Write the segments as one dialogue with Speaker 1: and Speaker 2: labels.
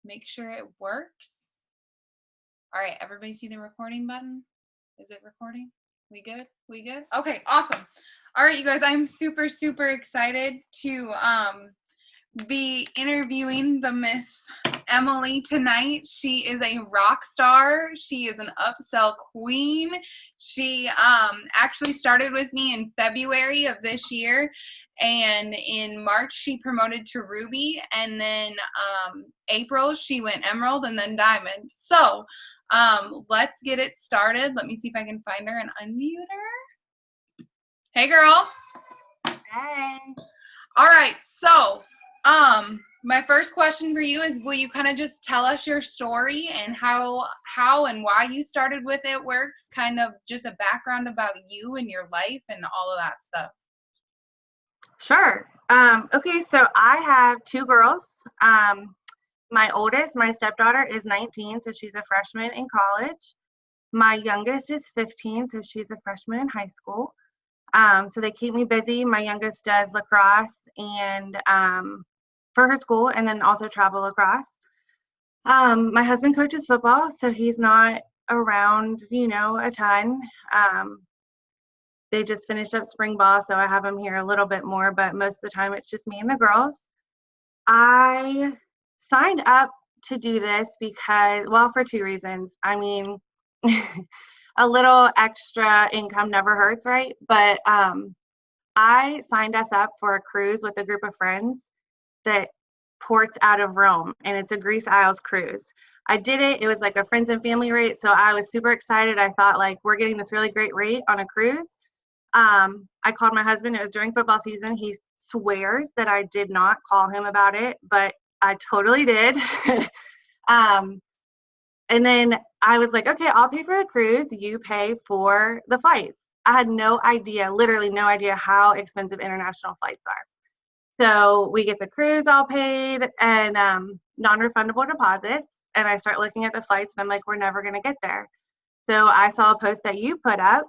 Speaker 1: make sure it works. All right, everybody see the recording button? Is it recording? We good? We good? Okay, awesome. All right, you guys, I'm super, super excited to be interviewing the Miss Emily tonight. She is a rock star. She is an upsell queen. She actually started with me in February of this year, and in March she promoted to Ruby, and then April she went Emerald, and then Diamond. So let's get it started. Let me see if I can find her and unmute her. Hey girl.
Speaker 2: Hey.
Speaker 1: All right, so my first question for you is, will you kind of just tell us your story and how and why you started with It Works, kind of just a background about you and your life and all of that stuff.
Speaker 2: Sure. Okay, so I have two girls. My oldest, my stepdaughter, is 19, so she's a freshman in college. My youngest is 15, so she's a freshman in high school. So they keep me busy. My youngest does lacrosse and for her school, and then also travel lacrosse. My husband coaches football, so he's not around, a ton. They just finished up spring ball, so I have him here a little bit more, but most of the time it's just me and the girls. I signed up to do this because, well, for two reasons. I mean, a little extra income never hurts, right? But I signed us up for a cruise with a group of friends that ports out of Rome, and it's a Greece Isles cruise. I did it. It was like a friends and family rate, so I was super excited. I thought, like, we're getting this really great rate on a cruise. I called my husband. It was during football season. He swears that I did not call him about it, but I totally did. And then I was like, okay, I'll pay for the cruise. You pay for the flights. I had no idea, literally no idea how expensive international flights are. So we get the cruise all paid and non-refundable deposits. And I start looking at the flights and I'm like, we're never going to get there. So I saw a post that you put up.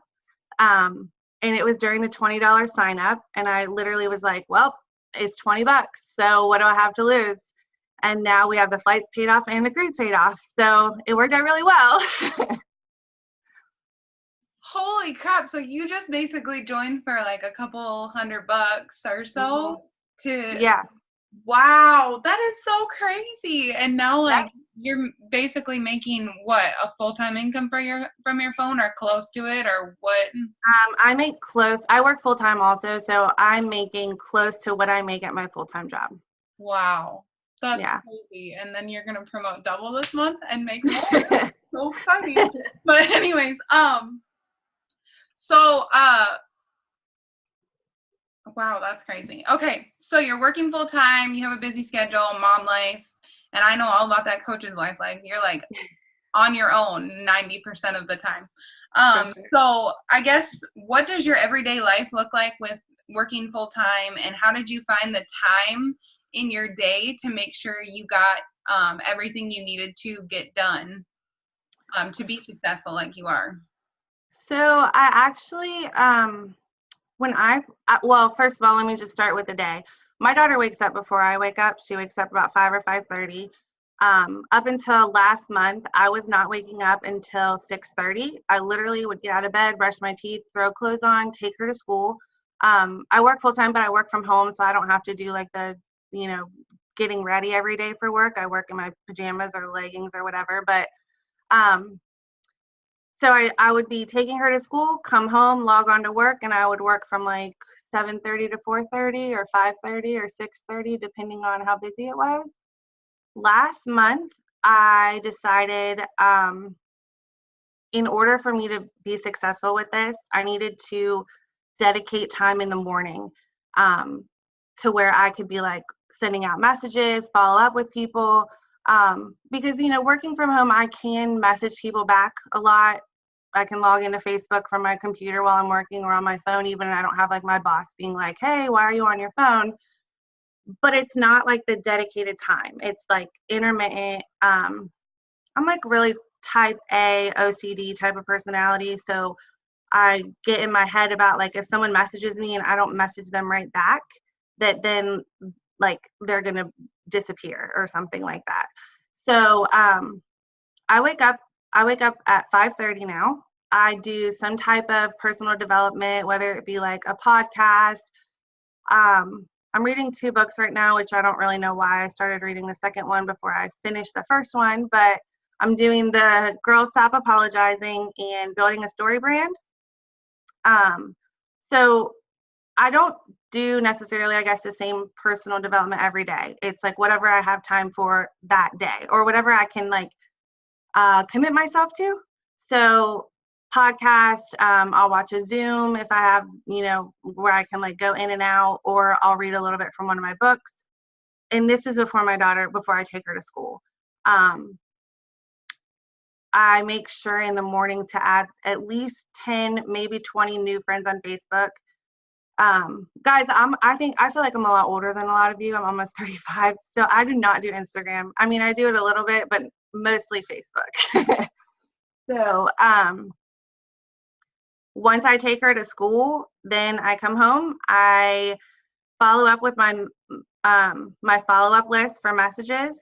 Speaker 2: And it was during the $20 sign up. And I literally was like, well, it's $20. So what do I have to lose? And now we have the flights paid off and the cruise paid off. So it worked out really well.
Speaker 1: Holy crap. So you just basically joined for like a couple $100 or so to,
Speaker 2: Yeah.
Speaker 1: wow, that is so crazy. And now like you're basically making what, a full-time income from your phone or close to it or what?
Speaker 2: I make close. I work full-time also. So I'm making close to what I make at my full-time job.
Speaker 1: Wow. That's crazy. And then you're going to promote double this month and make more. So exciting. But anyways, wow, that's crazy. Okay. So you're working full time, you have a busy schedule, mom life, and I know all about that coach's life. Like you're like on your own 90% of the time. So I guess, what does your everyday life look like with working full time, and how did you find the time in your day to make sure you got everything you needed to get done to be successful like you are?
Speaker 2: So I actually, well, first of all, let me just start with the day. My daughter wakes up before I wake up. She wakes up about 5 or 5:30. Up until last month, I was not waking up until 6:30. I literally would get out of bed, brush my teeth, throw clothes on, take her to school. I work full time, but I work from home, so I don't have to do like the, getting ready every day for work. I work in my pajamas or leggings or whatever. But so I would be taking her to school, come home, log on to work, and I would work from like 7:30 to 4:30 or 5:30 or 6:30, depending on how busy it was. Last month, I decided in order for me to be successful with this, I needed to dedicate time in the morning to where I could be like sending out messages, follow up with people. Because, working from home, I can message people back a lot. I can log into Facebook from my computer while I'm working or on my phone even, and I don't have like my boss being like, hey, why are you on your phone? But it's not like the dedicated time. It's like intermittent. I'm like really type A OCD type of personality. So I get in my head about like if someone messages me and I don't message them right back, that then like they're going to disappear or something like that. So I wake up at 5:30 now. I do some type of personal development, whether it be like a podcast. I'm reading 2 books right now, which I don't really know why I started reading the second one before I finished the first one, but I'm doing the Girl Stop Apologizing and Building a Story brand. So I don't do necessarily, I guess, the same personal development every day. It's like whatever I have time for that day or whatever I can like commit myself to. So podcast, I'll watch a Zoom if I have, where I can like go in and out, or I'll read a little bit from one of my books. And this is before I take her to school. I make sure in the morning to add at least 10, maybe 20 new friends on Facebook. Guys, I feel like I'm a lot older than a lot of you. I'm almost 35. So I do not do Instagram. I mean, I do it a little bit, but mostly Facebook. So, once I take her to school, then I come home, I follow up with my follow-up list for messages,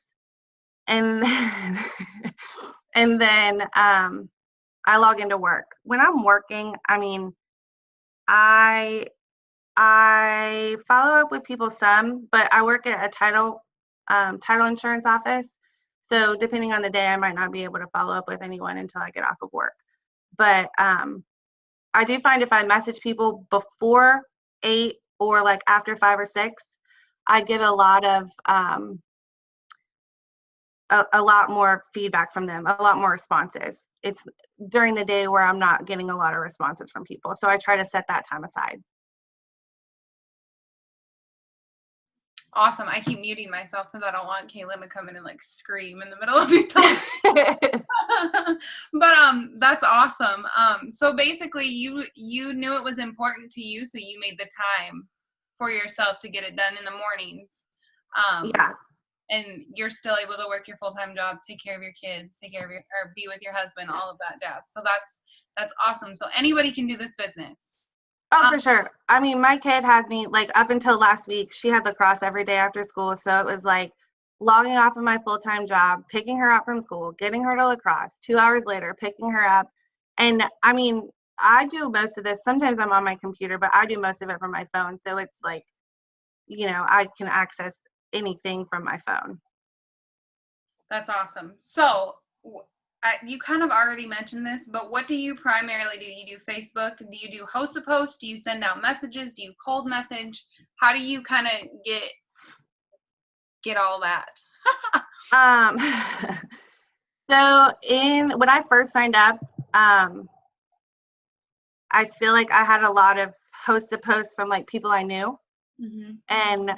Speaker 2: and then, and then I log into work. When I'm working, I mean, I follow up with people some, but I work at a title insurance office. So depending on the day, I might not be able to follow up with anyone until I get off of work. But I do find if I message people before 8 or like after 5 or 6, I get a lot of a lot more feedback from them, a lot more responses. It's during the day where I'm not getting a lot of responses from people. So I try to set that time aside.
Speaker 1: Awesome. I keep muting myself because I don't want Kaylin to come in and like scream in the middle of you talking. But that's awesome. So basically you knew it was important to you, so you made the time for yourself to get it done in the mornings.
Speaker 2: Yeah.
Speaker 1: And you're still able to work your full-time job, take care of your kids, or be with your husband, all of that jazz. So that's awesome. So anybody can do this business.
Speaker 2: Oh, for sure. I mean, my kid had me, like, up until last week, she had lacrosse every day after school. So it was like logging off of my full-time job, picking her up from school, getting her to lacrosse, 2 hours later, picking her up. And I mean, I do most of this. Sometimes I'm on my computer, but I do most of it from my phone. So it's like, I can access anything from my phone.
Speaker 1: That's awesome. So you kind of already mentioned this, but what do you primarily do? You do Facebook? Do you do host a post? Do you send out messages? Do you cold message? How do you kind of get all that?
Speaker 2: So when I first signed up, I feel like I had a lot of host a post from like people I knew. Mm-hmm. And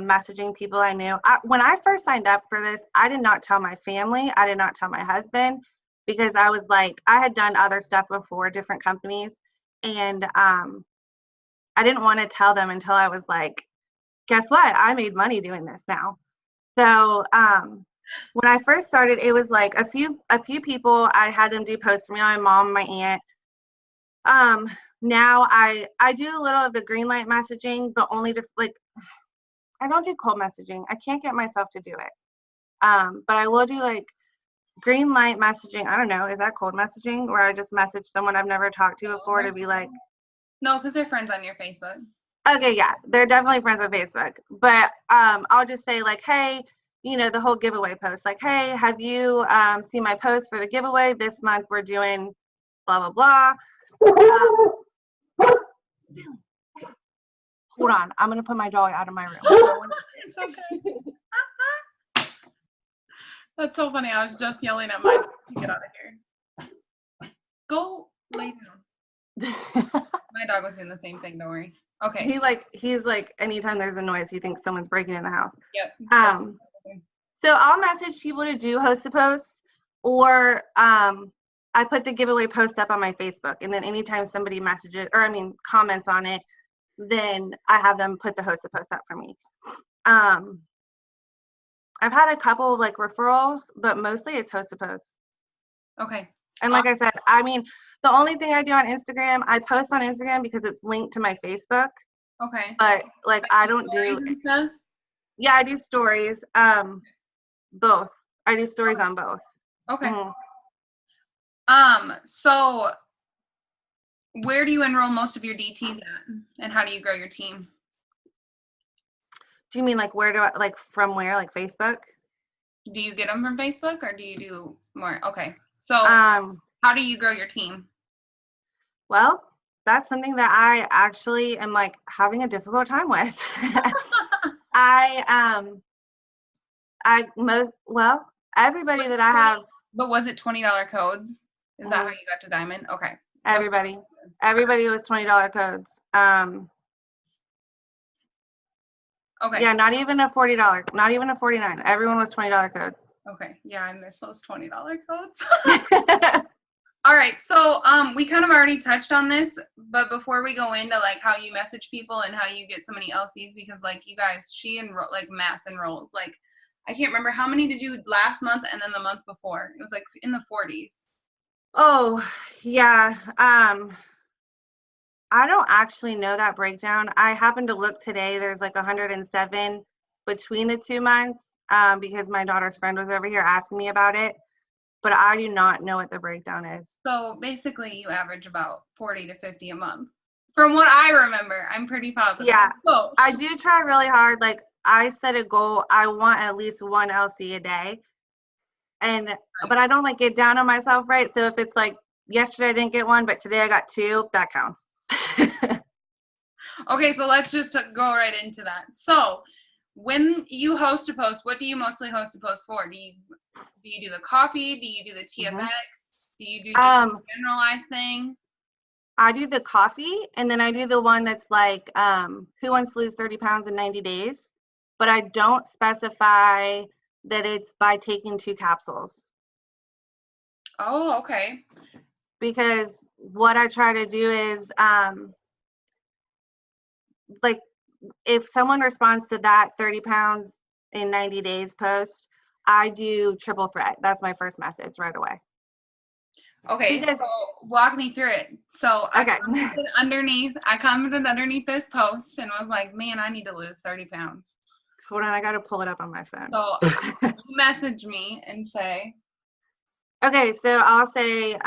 Speaker 2: messaging people I knew. When I first signed up for this, I did not tell my family. I did not tell my husband, because I was like, I had done other stuff before, different companies, and I didn't want to tell them until I was like, guess what? I made money doing this now. So when I first started, it was like a few people. I had them do posts for me, my mom, my aunt. Now I do a little of the green light messaging, but only to like, I don't do cold messaging. I can't get myself to do it. But I will do like green light messaging. I don't know. Is that cold messaging, where I just message someone I've never talked to before to be like?
Speaker 1: No, because they're friends on your Facebook.
Speaker 2: Okay, yeah, they're definitely friends on Facebook. But I'll just say like, hey, the whole giveaway post. Like, hey, have you seen my post for the giveaway? This month we're doing blah, blah, blah. Hold on, I'm gonna put my dog out of my room.
Speaker 1: It's okay. That's so funny. I was just yelling at my dog to get out of here. Go lay down. My dog was doing the same thing. Don't worry. Okay.
Speaker 2: He's like anytime there's a noise, he thinks someone's breaking in the house.
Speaker 1: Yep.
Speaker 2: So I'll message people to do host a post, or I put the giveaway post up on my Facebook, and then anytime somebody comments on it, then I have them put the host a post up for me. I've had a couple of like referrals, but mostly it's host a post.
Speaker 1: Okay.
Speaker 2: And like I said, I mean, the only thing I do on Instagram, I post on Instagram because it's linked to my Facebook.
Speaker 1: Okay.
Speaker 2: But like I don't do.
Speaker 1: And stuff?
Speaker 2: Yeah, I do stories. Both. I do stories on both.
Speaker 1: Okay.
Speaker 2: Mm-hmm.
Speaker 1: So where do you enroll most of your DTs at, and how do you grow your team?
Speaker 2: Do you mean like where do I, like from where, like Facebook?
Speaker 1: Do you get them from Facebook, or do you do more? Okay. So how do you grow your team?
Speaker 2: Well, that's something that I actually am like having a difficult time with. Everybody that I have.
Speaker 1: But was it $20 codes? Is that how you got to Diamond? Okay.
Speaker 2: Everybody was $20 codes.
Speaker 1: Okay.
Speaker 2: Yeah, not even a $40, not even a $49. Everyone was $20 codes.
Speaker 1: Okay. Yeah, I miss those $20 codes. All right. So we kind of already touched on this, but before we go into like how you message people and how you get so many LCs, because like you guys, she like mass enrolls. Like I can't remember how many did you last month and then the month before. It was like in the 40s.
Speaker 2: Oh, yeah. I don't actually know that breakdown. I happened to look today. There's like 107 between the 2 months because my daughter's friend was over here asking me about it. But I do not know what the breakdown is.
Speaker 1: So basically, you average about 40 to 50 a month. From what I remember, I'm pretty positive.
Speaker 2: Yeah,
Speaker 1: so,
Speaker 2: I do try really hard. Like I set a goal. I want at least 1 LC a day. But I don't like get down on myself, right? So if it's like yesterday I didn't get 1, but today I got 2, that counts.
Speaker 1: Okay, so let's just go right into that. So when you host a post, what do you mostly host a post for? Do you do the coffee? Do you do the TFX? Do you do just a generalized thing?
Speaker 2: I do the coffee, and then I do the one that's like who wants to lose 30 pounds in 90 days, but I don't specify that it's by taking 2 capsules.
Speaker 1: Oh, okay.
Speaker 2: Because what I try to do is like if someone responds to that 30 pounds in 90 days post, I do triple threat. That's my first message right away.
Speaker 1: Okay, so walk me through it. So I commented underneath this post and was like, man, I need to lose 30 pounds.
Speaker 2: Hold on, I got to pull it up on my phone.
Speaker 1: So you message me and say.
Speaker 2: Okay, so I'll say,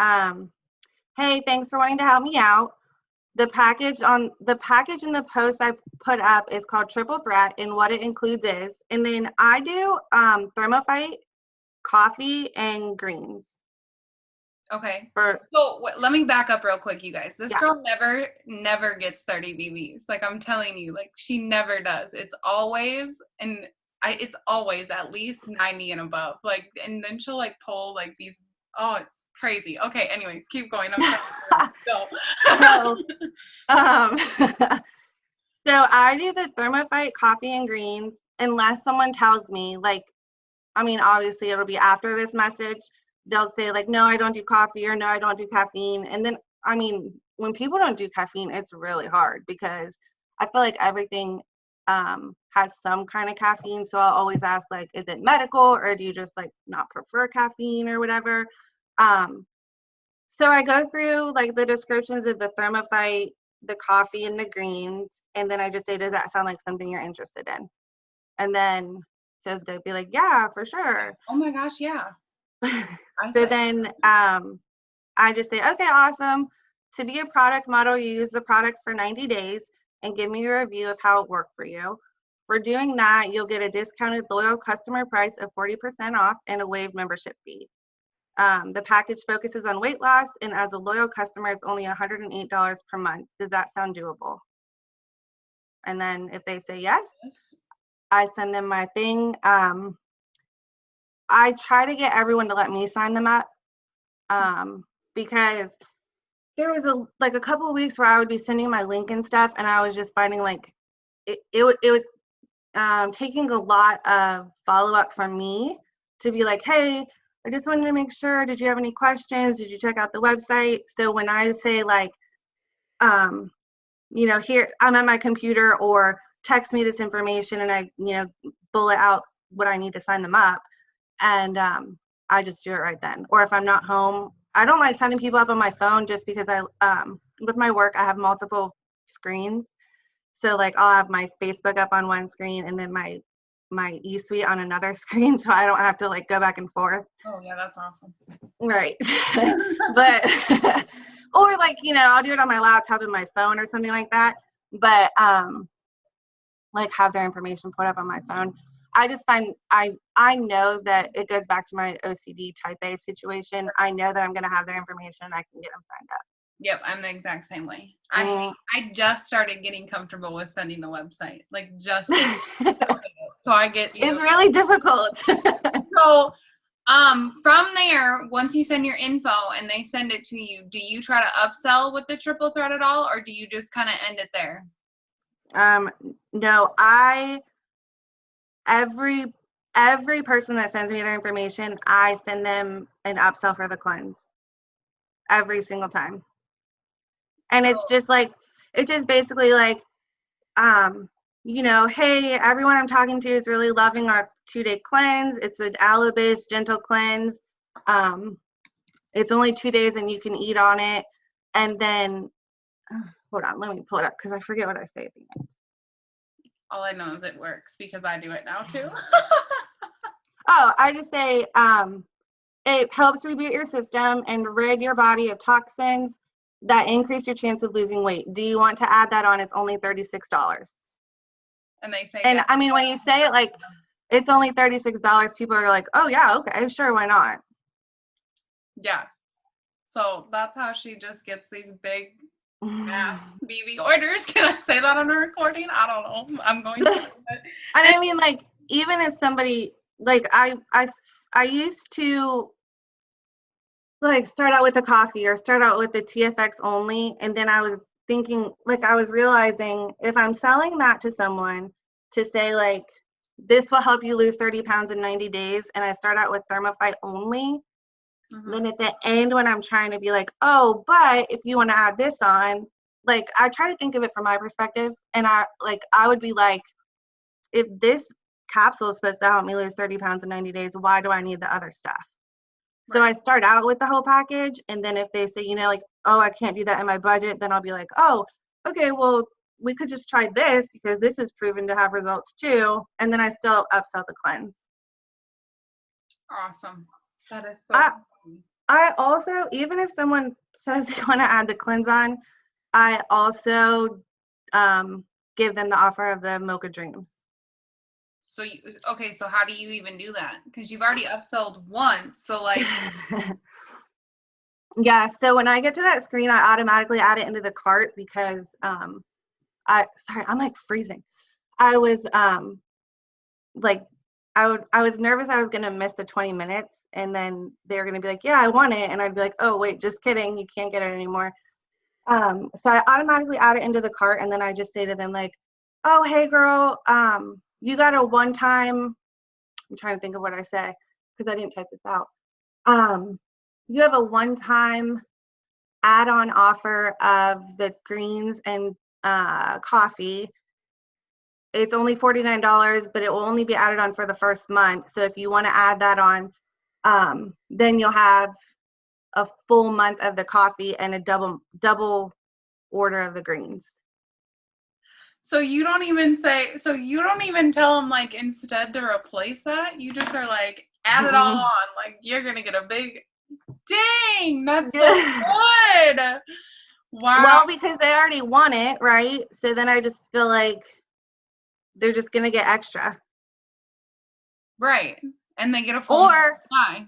Speaker 2: hey, thanks for wanting to help me out. The package in the post I put up is called Triple Threat, and what it includes is, and then I do thermophyte, coffee, and greens.
Speaker 1: Okay. So let me back up real quick, you guys. This girl never gets 30 BBs. Like I'm telling you, like she never does. It's always at least 90 and above. Like, and then she'll like pull like these. Oh, it's crazy. Okay. Anyways, keep going. I'm
Speaker 2: so, so I do the thermophyte, coffee, and greens unless someone tells me, like, I mean, obviously it'll be after this message. They'll say like, no, I don't do coffee, or no, I don't do caffeine. And then, I mean, when people don't do caffeine, it's really hard because I feel like everything has some kind of caffeine. So I'll always ask like, is it medical, or do you just like not prefer caffeine or whatever? So I go through like the descriptions of the thermophyte, the coffee, and the greens. And then I just say, does that sound like something you're interested in? And then, so they'd be like, yeah, for sure.
Speaker 1: Oh my gosh, yeah.
Speaker 2: So then I just say, okay, awesome. To be a product model, you use the products for 90 days and give me a review of how it worked for you. For doing that, you'll get a discounted loyal customer price of 40% off and a waived membership fee. The package focuses on weight loss, and as a loyal customer, it's only $108 per month. Does that sound doable? And then if they say yes, I send them my thing. I try to get everyone to let me sign them up because there was a couple of weeks where I would be sending my link and stuff, and I was just finding like it was taking a lot of follow-up from me to be like, hey, I just wanted to make sure, did you have any questions? Did you check out the website? So when I say like, here, I'm at my computer, or text me this information, and I, bullet out what I need to sign them up. And I just do it right then. Or if I'm not home, I don't like signing people up on my phone just because with my work, I have multiple screens. So like I'll have my Facebook up on one screen and then my my e-suite on another screen so I don't have to like go back and forth.
Speaker 1: Oh yeah, that's awesome.
Speaker 2: Right. But or like, you know, I'll do it on my laptop and my phone or something like that. But like have their information put up on my phone. I just find I know that it goes back to my OCD type A situation. I know that I'm gonna have their information and I can get them signed up.
Speaker 1: Yep, I'm the exact same way.
Speaker 2: Mm.
Speaker 1: I just started getting comfortable with sending the website, like just getting so I get you.
Speaker 2: It's really difficult.
Speaker 1: So from there, once you send your info and they send it to you, do you try to upsell with the triple threat at all, or do you just kind of end it there?
Speaker 2: No, every person that sends me their information, I send them an upsell for the cleanse every single time. And
Speaker 1: So,
Speaker 2: it's just like, it's just basically like, you know, hey, everyone I'm talking to is really loving our 2-day cleanse. It's an aloe-based gentle cleanse. It's only 2 days and you can eat on it. And then, hold on, let me pull it up because I forget what I say at the end.
Speaker 1: all I know is it works because I do it now too.
Speaker 2: Oh, I just say it helps reboot your system and rid your body of toxins that increase your chance of losing weight. Do you want to add that on? It's only $36.
Speaker 1: And they say,
Speaker 2: And
Speaker 1: yeah.
Speaker 2: I mean, when you say it like it's only $36, people are like, oh yeah, okay, sure, why not?
Speaker 1: Yeah. So that's how she just gets these big mass BB orders. Can I say that on a recording? I don't know. I'm going to.
Speaker 2: And I mean, like, even if somebody, like, I used to like start out with a coffee or start out with the TFX only, and then I was thinking, like, I was realizing if I'm selling that to someone to say like this will help you lose 30 pounds in 90 days, and I start out with Thermophyte only, then at the end when I'm trying to be like, oh, but if you want to add this on, like, I try to think of it from my perspective, and I would be like, if this capsule is supposed to help me lose 30 pounds in 90 days, why do I need the other stuff? So I start out with the whole package, and then if they say, you know, like, oh, I can't do that in my budget, then I'll be like, oh, okay, well, we could just try this because this is proven to have results too, and then I still upsell the cleanse.
Speaker 1: Awesome. That is so cool.
Speaker 2: I also, even if someone says they want to add the cleanse on, I also give them the offer of the Mocha Dreams.
Speaker 1: So okay, so how do you even do that? Because you've already upsold once, so like.
Speaker 2: Yeah, so when I get to that screen, I automatically add it into the cart because I'm like freezing. I was like I was nervous I was gonna miss the 20 minutes, and then they're gonna be like, yeah, I want it, and I'd be like, oh wait, just kidding, you can't get it anymore. So I automatically add it into the cart, and then I just say to them like, oh hey girl, you got a one-time, I'm trying to think of what I say because I didn't type this out. You have a one-time add-on offer of the greens and coffee. It's only $49, but it will only be added on for the first month. So if you want to add that on, then you'll have a full month of the coffee and a double order of the greens.
Speaker 1: So you don't even tell them like instead to replace that, you just are like, add it all on. Like you're gonna get a big dang, that's so good. Wow.
Speaker 2: Well, because they already want it, right? So then I just feel like they're just gonna get extra.
Speaker 1: Right. And they get a full supply.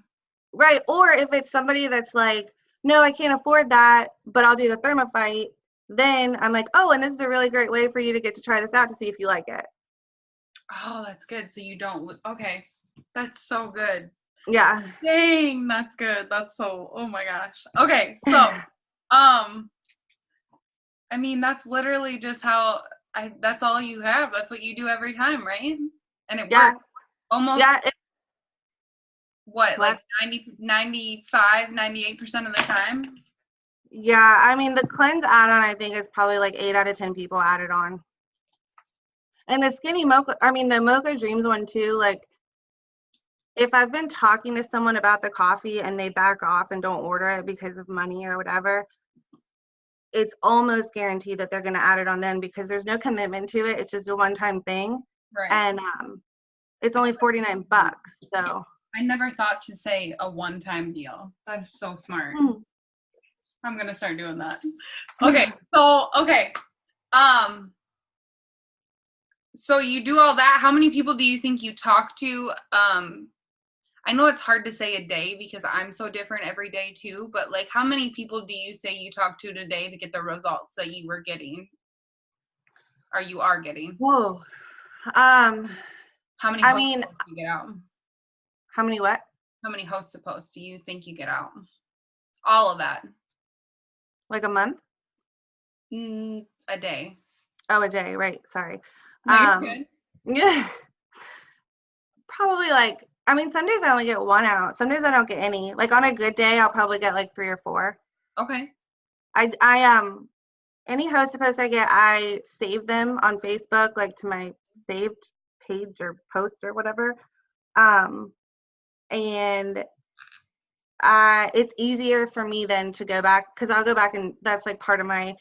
Speaker 2: Right. Or if it's somebody that's like, no, I can't afford that, but I'll do the Thermophyte, then I'm like, oh, and this is a really great way for you to get to try this out to see if you like it.
Speaker 1: Oh, that's good. So you don't, okay. That's so good.
Speaker 2: Yeah.
Speaker 1: Dang, that's good. That's so, oh my gosh. Okay. So, I mean, that's literally just how that's all you have. That's what you do every time, right? And it works almost.
Speaker 2: Yeah.
Speaker 1: What, like 95, 98% of the time?
Speaker 2: Yeah, I mean, the cleanse add-on, I think, is probably like 8 out of 10 people added on. And the skinny mocha, I mean, the Mocha Dreams one too, like, if I've been talking to someone about the coffee and they back off and don't order it because of money or whatever, it's almost guaranteed that they're going to add it on then because there's no commitment to it. It's just a one-time thing.
Speaker 1: Right.
Speaker 2: And it's only $49. So
Speaker 1: I never thought to say a one-time deal. That's so smart. I'm gonna start doing that. Okay, so you do all that. How many people do you think you talk to? I know it's hard to say a day because I'm so different every day too, but like how many people do you say you talk to today to get the results that you were getting? Or you are getting?
Speaker 2: Whoa.
Speaker 1: How many
Speaker 2: I
Speaker 1: hosts
Speaker 2: mean,
Speaker 1: do you get out?
Speaker 2: how many what?
Speaker 1: How many hosts posts do you think you get out? All of that.
Speaker 2: Like a month?
Speaker 1: A day.
Speaker 2: Oh, a day, right. Sorry.
Speaker 1: No, you're good.
Speaker 2: Yeah. Probably like, I mean, some days I only get one out. Some days I don't get any. Like on a good day, I'll probably get like 3 or 4.
Speaker 1: Okay.
Speaker 2: Any host post I get, I save them on Facebook, like to my saved page or post or whatever. And it's easier for me then to go back, because I'll go back and that's like part of my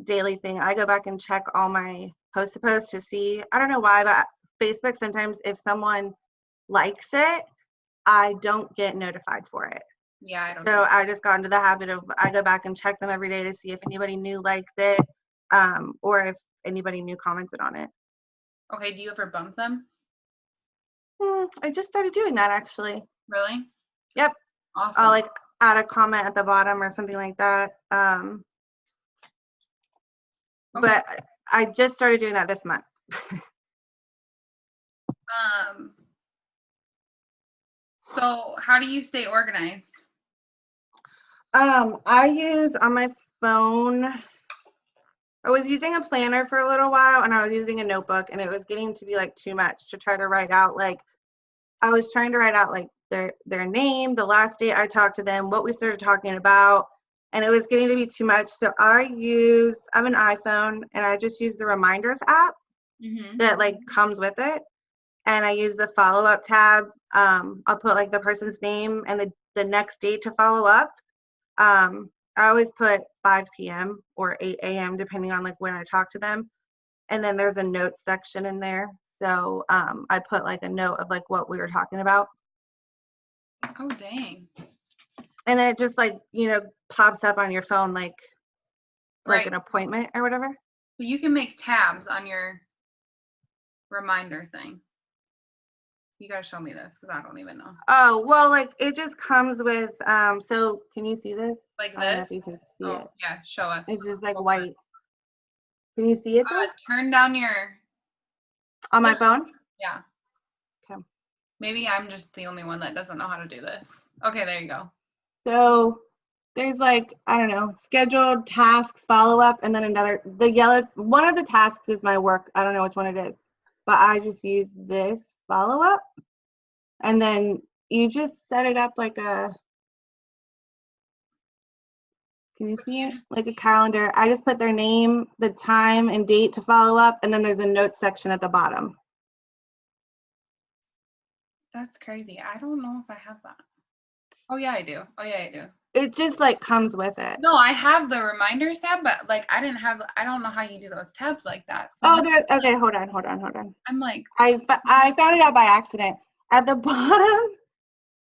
Speaker 2: daily thing. I go back and check all my post to post to see, I don't know why, but Facebook sometimes if someone likes it, I don't get notified for it.
Speaker 1: Yeah, I don't
Speaker 2: So
Speaker 1: know.
Speaker 2: I just got into the habit of I go back and check them every day to see if anybody new likes it, or if anybody new commented on it.
Speaker 1: Okay, do you ever bump them?
Speaker 2: I just started doing that actually.
Speaker 1: Really?
Speaker 2: Yep.
Speaker 1: Awesome.
Speaker 2: I'll like add a comment at the bottom or something like that.
Speaker 1: Okay.
Speaker 2: But I just started doing that this month.
Speaker 1: So how do you stay organized?
Speaker 2: I use on my phone, I was using a planner for a little while and I was using a notebook and it was getting to be like too much to try to write out. Like I was trying to write out like their name, the last date I talked to them, what we started talking about, and it was getting to be too much. So I have an iPhone and I just use the reminders app that like comes with it. And I use the follow-up tab. I'll put like the person's name and the next date to follow up. I always put 5 p.m. or 8 a.m. depending on like when I talk to them. And then there's a notes section in there. So I put like a note of like what we were talking about.
Speaker 1: Oh, dang.
Speaker 2: And then it just like, pops up on your phone like
Speaker 1: Right.
Speaker 2: an appointment or whatever.
Speaker 1: So you can make tabs on your reminder thing. You gotta show me this because I don't even know.
Speaker 2: Oh, well, like it just comes with, so can you see this?
Speaker 1: Like
Speaker 2: I don't know if
Speaker 1: this?
Speaker 2: you can see
Speaker 1: Oh,
Speaker 2: it.
Speaker 1: yeah, show us.
Speaker 2: It's just like white. Can you see it though?
Speaker 1: Turn down your...
Speaker 2: On my phone?
Speaker 1: Yeah.
Speaker 2: Okay.
Speaker 1: Maybe I'm just the only one that doesn't know how to do this. Okay, there you go.
Speaker 2: So there's like, I don't know, scheduled tasks, follow up, and then one of the tasks is my work. I don't know which one it is, but I just use this follow up. And then you just set it up like can you see it? Like a calendar. I just put their name, the time and date to follow up, and then there's a notes section at the bottom.
Speaker 1: That's crazy. I don't know if I have that. Oh yeah, I do.
Speaker 2: It just like comes with it.
Speaker 1: No, I have the reminders tab, but like I don't know how you do those tabs like that. So
Speaker 2: okay, hold on.
Speaker 1: I'm like,
Speaker 2: I found it out by accident. At the bottom,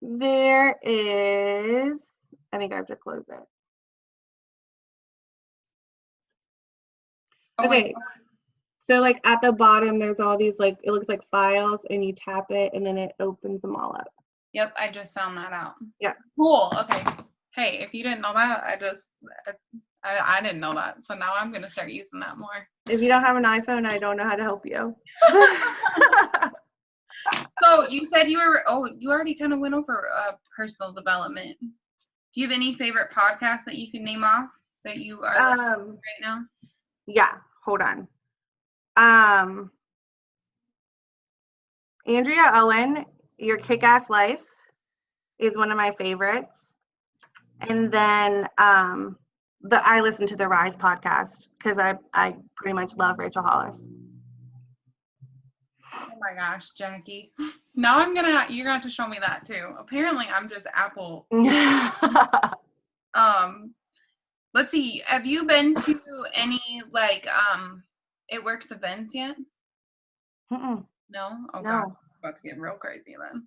Speaker 2: there is, I think I have to close it.
Speaker 1: oh,
Speaker 2: Okay.
Speaker 1: wait.
Speaker 2: So like at the bottom, there's all these like, it looks like files and you tap it and then it opens them all up.
Speaker 1: Yep, I just found that out.
Speaker 2: Yeah.
Speaker 1: Cool. Okay. Hey, if you didn't know that, I didn't know that. So now I'm going to start using that more.
Speaker 2: If you don't have an iPhone, I don't know how to help you.
Speaker 1: So you said you already kind of went over personal development. Do you have any favorite podcasts that you can name off that you are listening to right now?
Speaker 2: Yeah, hold on. Andrea Owen, Your Kick-Ass Life is one of my favorites. And then I listen to the Rise podcast because I pretty much love Rachel Hollis.
Speaker 1: Oh my gosh, Jackie. Now you're gonna have to show me that too. Apparently I'm just Apple. Let's see. Have you been to any like It Works events yet?
Speaker 2: Mm-mm.
Speaker 1: No? Oh
Speaker 2: no.
Speaker 1: God. about to get real crazy then.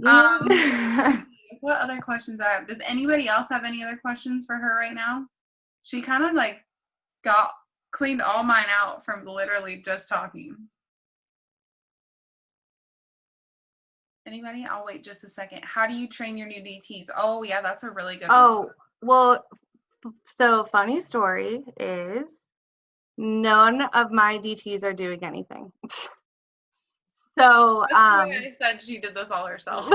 Speaker 2: Yeah.
Speaker 1: What other questions I have? Does anybody else have any other questions for her right now? She kind of like cleaned all mine out from literally just talking. Anybody? I'll wait just a second. How do you train your new DTs? Oh yeah, that's a really good one.
Speaker 2: Oh, well, so funny story is none of my DTs are doing anything. So,
Speaker 1: That's why I said she did this all herself.
Speaker 2: so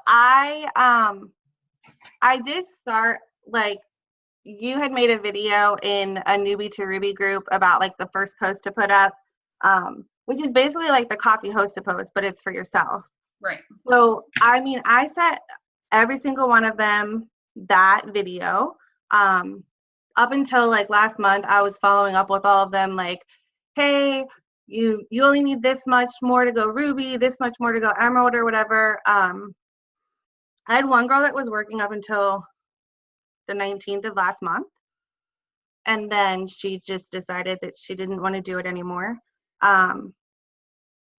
Speaker 2: I did start, like, you had made a video in a newbie to Ruby group about like the first post to put up, which is basically like the coffee host to post, but it's for yourself.
Speaker 1: Right.
Speaker 2: So, I mean, I set every single one of them that video. Up until like last month, I was following up with all of them like, hey, you only need this much more to go Ruby, this much more to go Emerald or whatever. I had one girl that was working up until the 19th of last month. And then she just decided that she didn't want to do it anymore. And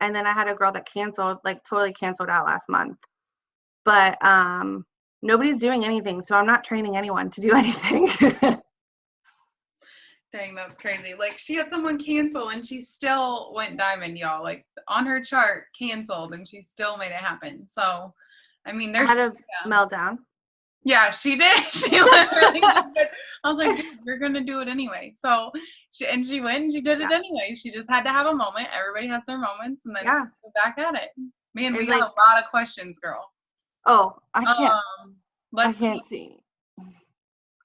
Speaker 2: then I had a girl that canceled, like totally canceled out last month. But nobody's doing anything, so I'm not training anyone to do anything.
Speaker 1: Dang, that's crazy. Like, she had someone cancel and she still went diamond, y'all. Like, on her chart, canceled, and she still made it happen. So, I mean, there's...
Speaker 2: I had a meltdown.
Speaker 1: Yeah, she did. She literally did. I was like, dude, you're going to do it anyway. So, she went and she did it anyway. She just had to have a moment. Everybody has their moments, and then go back at it. Man, we got a lot of questions, girl.
Speaker 2: Oh, I can't. I can't see.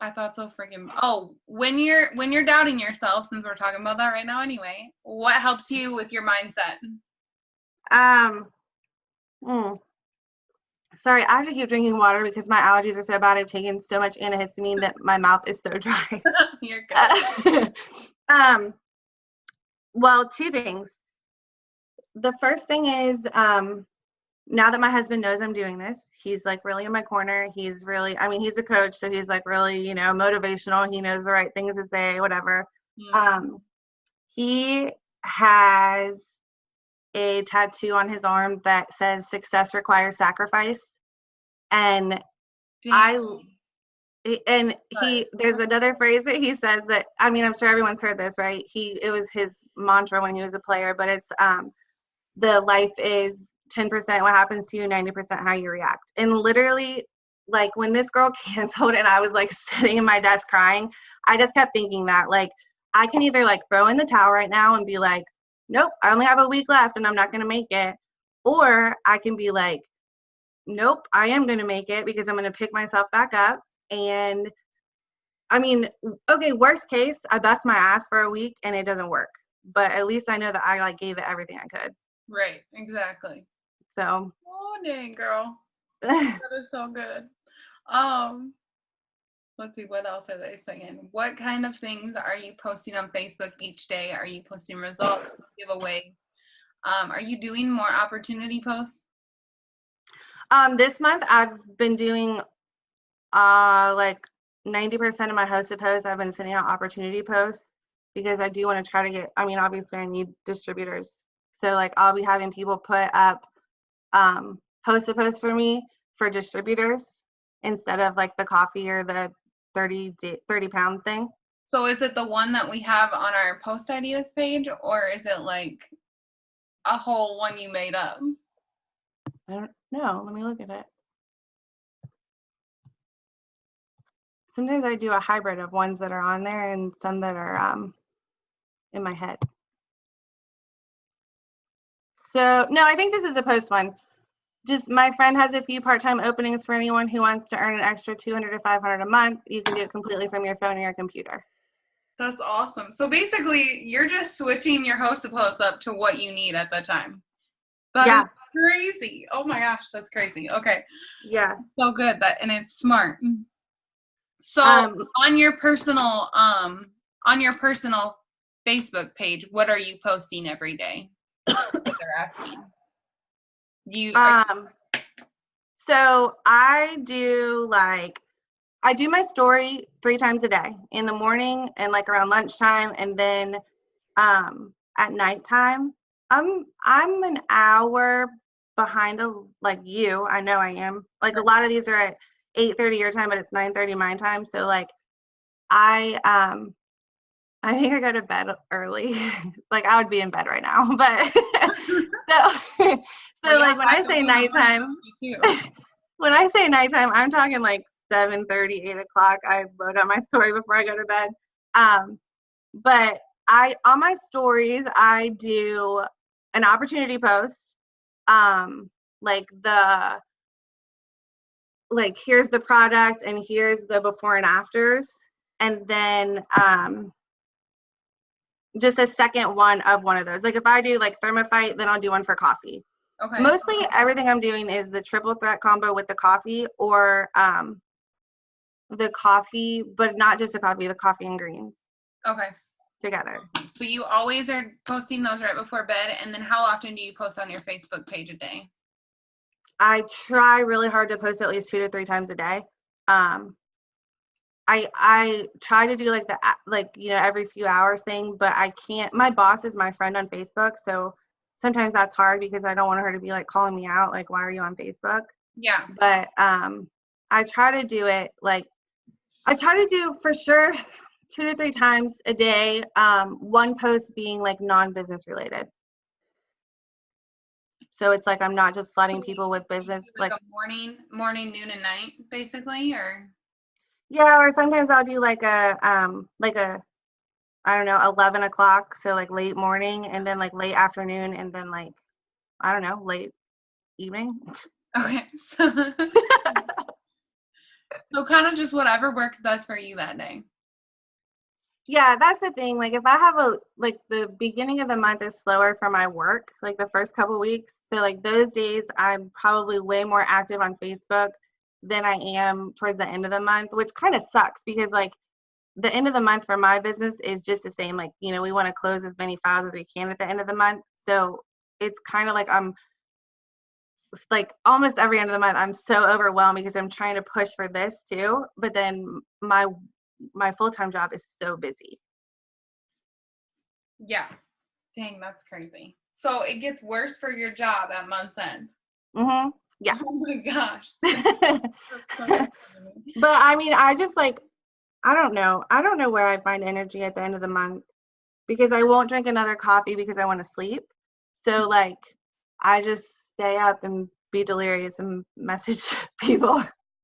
Speaker 1: I thought so freaking. Oh, when you're doubting yourself, since we're talking about that right now anyway, what helps you with your mindset?
Speaker 2: Sorry, I have to keep drinking water because my allergies are so bad. I've taken so much antihistamine that my mouth is so dry.
Speaker 1: You're good.
Speaker 2: Well, two things. The first thing is, now that my husband knows I'm doing this, he's like really in my corner. He's really, I mean, he's a coach, so he's like really, you know, motivational. He knows the right things to say, whatever. He has a tattoo on his arm that says success requires sacrifice. And there's another phrase that he says that, I mean, I'm sure everyone's heard this, right? It was his mantra when he was a player, but it's, the life is 10% what happens to you, 90% how you react. And literally, like, when this girl canceled and I was like sitting in my desk crying, I just kept thinking that, like, I can either like throw in the towel right now and be like, nope, I only have a week left and I'm not going to make it. Or I can be like, nope, I am going to make it because I'm going to pick myself back up. And I mean, okay, worst case, I bust my ass for a week and it doesn't work. But at least I know that I like gave it everything I could.
Speaker 1: Right, exactly.
Speaker 2: So.
Speaker 1: Oh, dang, girl. That is so good. Let's see, what else are they saying? What kind of things are you posting on Facebook each day? Are you posting results, giveaways? Are you doing more opportunity posts?
Speaker 2: This month I've been doing like 90% of my hosted posts. I've been sending out opportunity posts because I do want to try to get, I mean, obviously I need distributors. So like I'll be having people put up hosted posts for me for distributors instead of like the coffee or the 30 pound thing.
Speaker 1: So is it the one that we have on our post ideas page, or is it like a whole one you made up?
Speaker 2: I don't know. Let me look at it. Sometimes I do a hybrid of ones that are on there and some that are in my head. So no, I think this is a post one. Just my friend has a few part-time openings for anyone who wants to earn an extra $200 to $500 a month. You can do it completely from your phone or your computer.
Speaker 1: That's awesome. So basically, you're just switching your hosted posts up to what you need at the time. That is crazy. Oh my gosh, that's crazy. Okay.
Speaker 2: Yeah.
Speaker 1: So good and it's smart. So on your personal Facebook page, what are you posting every day? What they're asking.
Speaker 2: So I do my story 3 times a day, in the morning and like around lunchtime, and then at nighttime. I'm an hour behind like you. I know I am. Like a lot of these are at 8:30 your time, but it's 9:30 my time. So like I I think I go to bed early. Like I would be in bed right now. But so
Speaker 1: Well, yeah,
Speaker 2: like when I
Speaker 1: 5:30
Speaker 2: say
Speaker 1: in the morning,
Speaker 2: nighttime,
Speaker 1: me too.
Speaker 2: when I say nighttime, I'm talking like 7:30, 8 o'clock. I load up my story before I go to bed. Um, but I on my stories I do an opportunity post, like here's the product and here's the before and afters, and then just a second one of one of those. Like if I do like thermophyte, then I'll do one for coffee.
Speaker 1: Okay.
Speaker 2: Mostly everything I'm doing is the triple threat combo with the coffee, or the coffee, but not just the coffee and greens
Speaker 1: Okay.
Speaker 2: together.
Speaker 1: So you always are posting those right before bed, and then how often do you post on your Facebook page a day?
Speaker 2: I try really hard to post at least 2 to 3 times a day. I try to do like every few hours thing, but I can't. My boss is my friend on Facebook, so sometimes that's hard because I don't want her to be like calling me out, like why are you on Facebook?
Speaker 1: Yeah.
Speaker 2: But I try to do it I try to do for sure 2 to 3 times a day. One post being like non-business related. So it's like I'm not just flooding people with business.
Speaker 1: Like a morning, noon, and night, basically, or
Speaker 2: Yeah, or sometimes I'll do like a I don't know, 11 o'clock, so like late morning, and then like late afternoon, and then like I don't know, late evening.
Speaker 1: okay. So kind of just whatever works best for you that day.
Speaker 2: Yeah, that's the thing. Like if I have the beginning of the month is slower for my work, like the first couple weeks. So like those days I'm probably way more active on Facebook than I am towards the end of the month, which kind of sucks because like the end of the month for my business is just the same. Like, we want to close as many files as we can at the end of the month. So it's kind of like I'm like almost every end of the month I'm so overwhelmed because I'm trying to push for this too. But then my full-time job is so busy.
Speaker 1: Yeah. Dang, that's crazy. So it gets worse for your job at month's end.
Speaker 2: Mm-hmm. Yeah.
Speaker 1: Oh my gosh.
Speaker 2: But I mean, I just like, I don't know. I don't know where I find energy at the end of the month because I won't drink another coffee because I want to sleep. So like, I just stay up and be delirious and message people.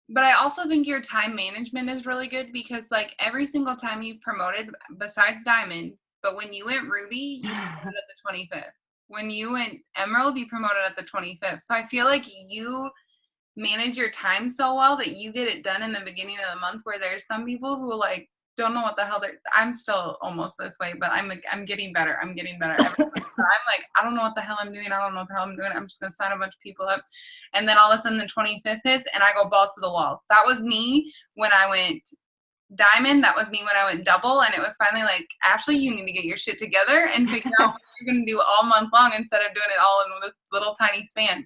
Speaker 1: But I also think your time management is really good because like every single time you promoted besides Diamond, but when you went Ruby, you promoted at the 25th. When you went Emerald, you promoted at the 25th. So I feel like you manage your time so well that you get it done in the beginning of the month, where there's some people who like don't know what the hell I'm still almost this way, but I'm getting better. I'm getting better every month. I'm like, I don't know what the hell I'm doing. I don't know what the hell I'm doing. I'm just gonna sign a bunch of people up. And then all of a sudden the 25th hits and I go balls to the walls. That was me when I went Diamond. That was me when I went Double. And it was finally like, Ashley, you need to get your shit together and figure out what you're gonna do all month long instead of doing it all in this little tiny span.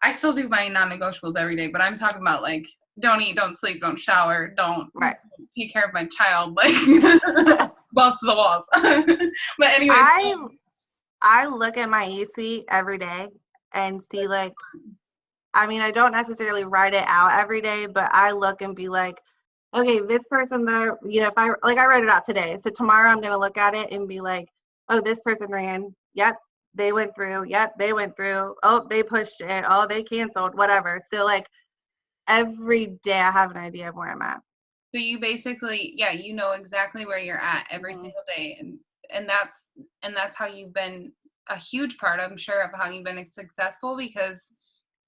Speaker 1: I still do my non-negotiables every day, but I'm talking about like don't eat, don't sleep, don't shower, don't take care of my child, like balls to the walls. But anyway,
Speaker 2: I look at my e-suite every day and see like, I mean, I don't necessarily write it out every day, but I look and be like, okay, this person that, if I wrote it out today. So tomorrow I'm going to look at it and be like, oh, this person ran. Yep. They went through. Yep. They went through. Oh, they pushed it. Oh, they canceled, whatever. So like every day I have an idea of where I'm at.
Speaker 1: So you basically, yeah, you know exactly where you're at every single day. And that's how you've been a huge part, I'm sure, of how you've been successful, because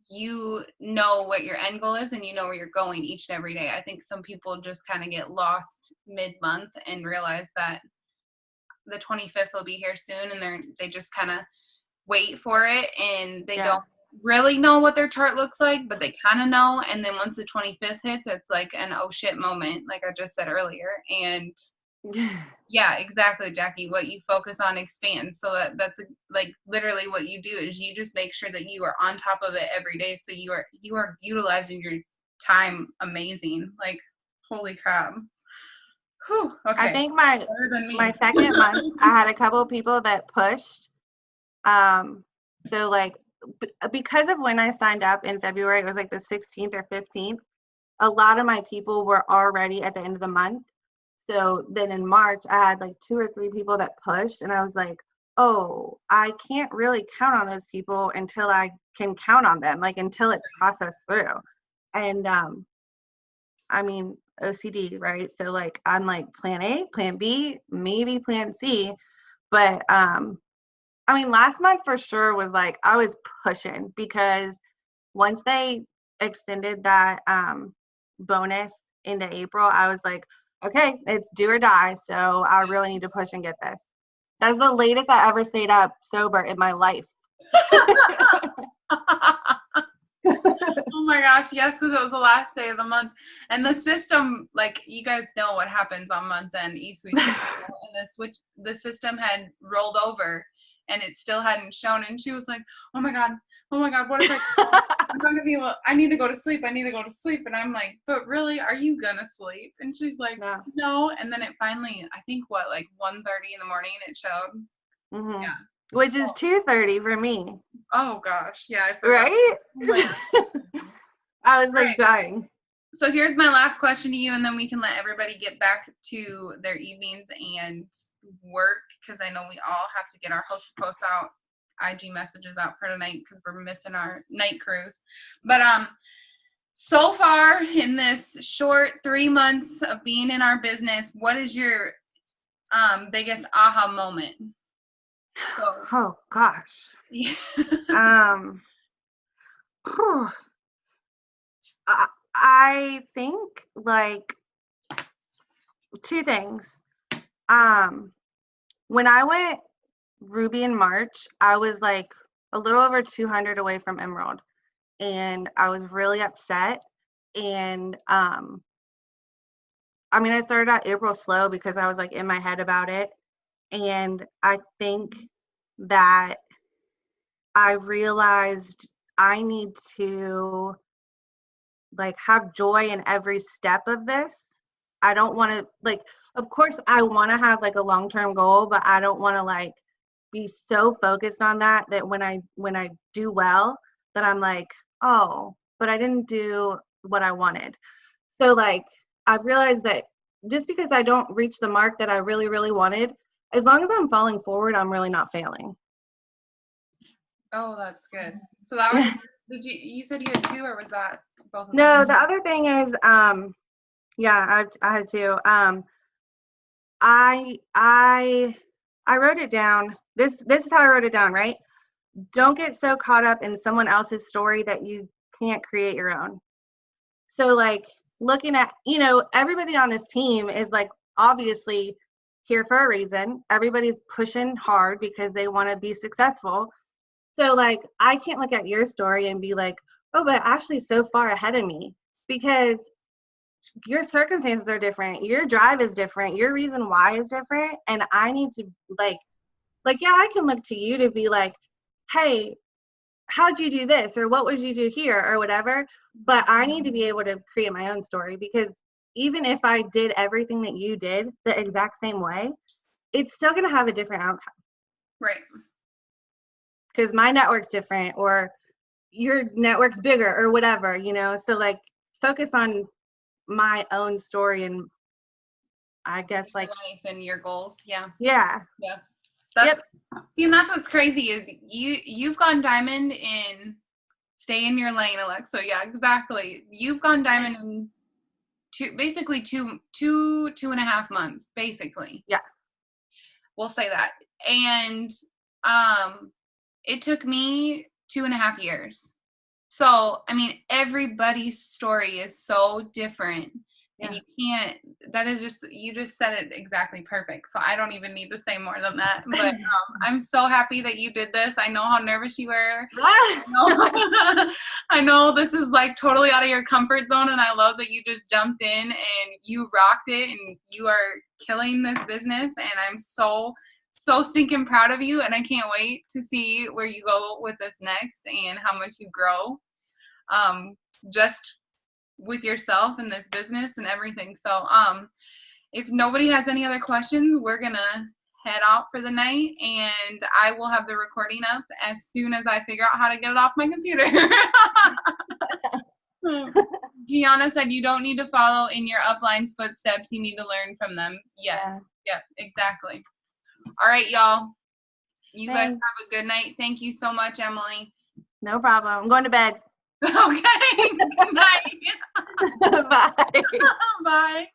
Speaker 1: you know what your end goal is and you know where you're going each and every day. I think some people just kind of get lost mid-month and realize that the 25th will be here soon, and they just kind of wait for it, and they don't really know what their chart looks like, but they kind of know. And then once the 25th hits, it's like an oh shit moment, like I just said earlier. And yeah, exactly, Jackie. What you focus on expands. So that's like literally what you do is you just make sure that you are on top of it every day. So you are utilizing your time amazing. Like holy crap. Whew, okay.
Speaker 2: I think my second month, I had a couple of people that pushed So like because of when I signed up in February, it was like the 16th or 15th. A lot of my people were already at the end of the month. So then in March, I had like 2 or 3 people that pushed, and I was like, oh, I can't really count on those people until I can count on them, like until it's processed through. And I mean, OCD, right? So like I'm like plan A, plan B, maybe plan C. But I mean, last month for sure was like I was pushing because once they extended that bonus into April, I was like, okay, it's do or die. So I really need to push and get this. That's the latest I ever stayed up sober in my life.
Speaker 1: Oh my gosh, yes, because it was the last day of the month. And the system, like you guys know what happens on month's end, e-switch, and the system had rolled over and it still hadn't shown. And she was like, oh my God, what if I'm not gonna be able, I need to go to sleep. And I'm like, but really, are you gonna sleep? And she's like, no. And then it finally, I think like 1:30 in the morning, it showed.
Speaker 2: Mm-hmm. Yeah. Which is 2:30 for me.
Speaker 1: Oh gosh, yeah, I forgot.
Speaker 2: Right? Oh I was like dying.
Speaker 1: So here's my last question to you, and then we can let everybody get back to their evenings and work, because I know we all have to get our host posts out, IG messages out for tonight, because we're missing our night cruise. But so far in this short 3 months of being in our business, what is your biggest aha moment? So,
Speaker 2: oh gosh.
Speaker 1: Yeah.
Speaker 2: I think like 2 things. When I went Ruby in March, I was like a little over 200 away from Emerald, and I was really upset. And I mean, I started out April slow because I was like in my head about it. And I think that I realized I need to like have joy in every step of this. I don't want to like, of course I want to have like a long-term goal, but I don't want to like be so focused on that when I do well, that I'm like, oh, but I didn't do what I wanted. So like I've realized that just because I don't reach the mark that I really, really wanted, as long as I'm falling forward, I'm really not failing.
Speaker 1: Oh, that's good. So that was, you said you had 2, or was that both of them?
Speaker 2: No, the other thing is, yeah, I had 2. I wrote it down. This is how I wrote it down, right? Don't get so caught up in someone else's story that you can't create your own. So like looking at, everybody on this team is like obviously here for a reason. Everybody's pushing hard because they want to be successful. So like I can't look at your story and be like, oh, but Ashley's so far ahead of me, because your circumstances are different. Your drive is different. Your reason why is different. And I need to like, yeah, I can look to you to be like, hey, how'd you do this? Or what would you do here? Or whatever. But I need to be able to create my own story, because even if I did everything that you did the exact same way, it's still going to have a different outcome.
Speaker 1: Right.
Speaker 2: Because my network's different, or your network's bigger, or whatever, So like focus on my own story, and I guess
Speaker 1: your
Speaker 2: like
Speaker 1: life and your goals. Yeah.
Speaker 2: That's
Speaker 1: see, and that's what's crazy is you've gone diamond in stay in your lane, Alexa. Yeah, exactly. You've gone diamond in basically two and a half months, basically.
Speaker 2: Yeah,
Speaker 1: we'll say that. And it took me 2.5 years. So I mean, everybody's story is so different. And you can't, that is just, you just said it exactly perfect. So I don't even need to say more than that. But I'm so happy that you did this. I know how nervous you were. I know this is like totally out of your comfort zone. And I love that you just jumped in and you rocked it and you are killing this business. And I'm so stinking proud of you. And I can't wait to see where you go with this next and how much you grow. Just with yourself and this business and everything. So if nobody has any other questions, we're gonna head out for the night, and I will have the recording up as soon as I figure out how to get it off my computer. Gianna said you don't need to follow in your upline's footsteps. You need to learn from them. Yes.
Speaker 2: Yeah.
Speaker 1: Yep, exactly. All right, y'all. You guys
Speaker 2: Thanks.
Speaker 1: have a good night. Thank you so much, Emily.
Speaker 2: No problem. I'm going to bed.
Speaker 1: Okay. Good night.
Speaker 2: Bye.
Speaker 1: Bye.